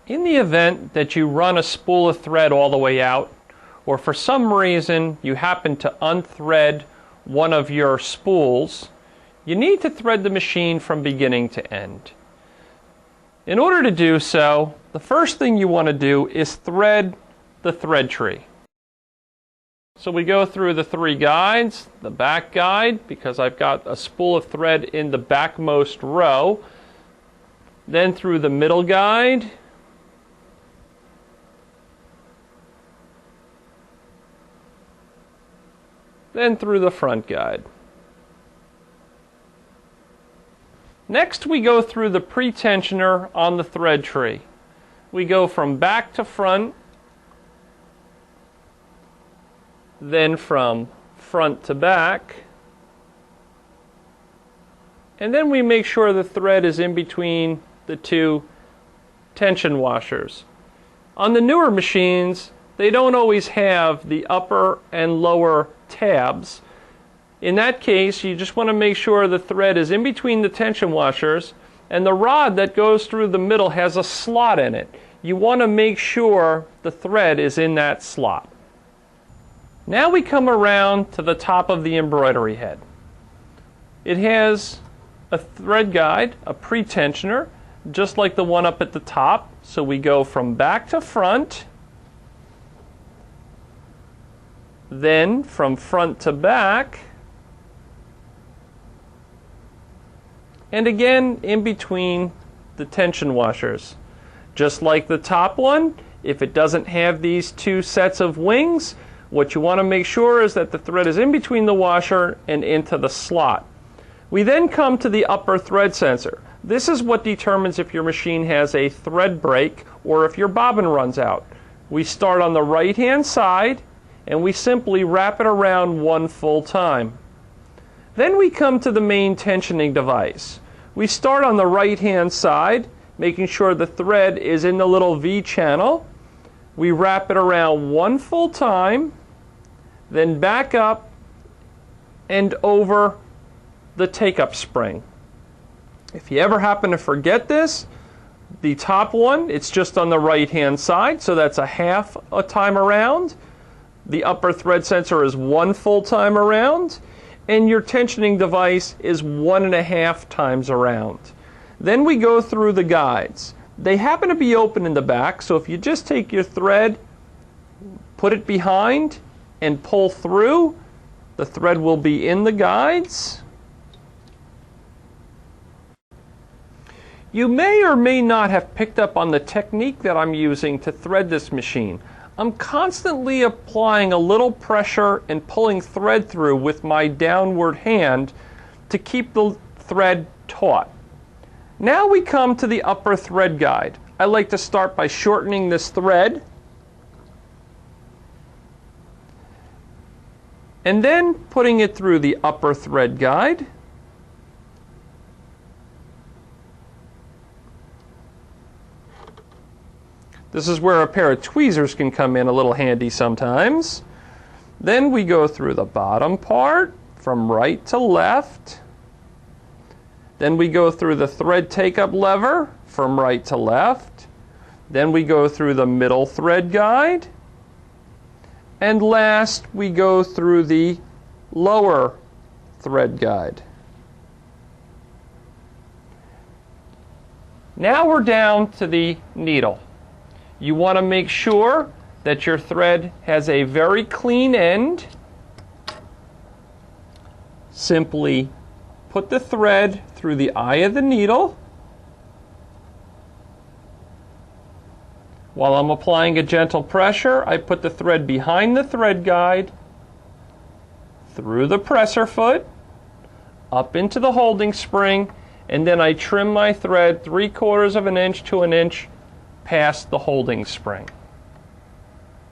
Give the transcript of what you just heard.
In the event that you run a spool of thread all the way out, or for some reason you happen to unthread one of your spools, you need to thread the machine from beginning to end. In order to do so, the first thing you want to do is thread the thread tree. So we go through the 3 guides, the back guide, because I've got a spool of thread in the backmost row, then through the middle guide, then through the front guide. Next we go through the pre-tensioner on the thread tree. We go from back to front, then from front to back, and then we make sure the thread is in between the 2 tension washers. On the newer machines, they don't always have the upper and lower tabs. In that case, you just want to make sure the thread is in between the tension washers, and the rod that goes through the middle has a slot in it. You want to make sure the thread is in that slot. Now we come around to the top of the embroidery head. It has a thread guide, a pre-tensioner, just like the one up at the top. So we go from back to front, then from front to back, and again in between the tension washers. Just like the top one, if it doesn't have these 2 sets of wings, what you want to make sure is that the thread is in between the washer and into the slot. We then come to the upper thread sensor. This is what determines if your machine has a thread break or if your bobbin runs out. We start on the right hand side and we simply wrap it around 1 full time. Then we come to the main tensioning device. We start on the right hand side, making sure the thread is in the little V channel. We wrap it around 1 full time, then back up and over the take-up spring. If you ever happen to forget this, the top one, it's just on the right hand side, so that's a half a time around. The upper thread sensor is 1 full time around, and your tensioning device is 1.5 times around. Then we go through the guides. They happen to be open in the back, so if you just take your thread, put it behind, and pull through, the thread will be in the guides. You may or may not have picked up on the technique that I'm using to thread this machine. I'm constantly applying a little pressure and pulling thread through with my downward hand to keep the thread taut. Now we come to the upper thread guide. I like to start by shortening this thread and then putting it through the upper thread guide. This is where a pair of tweezers can come in a little handy sometimes. Then we go through the bottom part from right to left. Then we go through the thread take-up lever from right to left. Then we go through the middle thread guide. And last, we go through the lower thread guide. Now we're down to the needle. You want to make sure that your thread has a very clean end. Simply put the thread through the eye of the needle. While I'm applying a gentle pressure, I put the thread behind the thread guide, through the presser foot, up into the holding spring, and then I trim my thread 3/4 of an inch to an inch past the holding spring.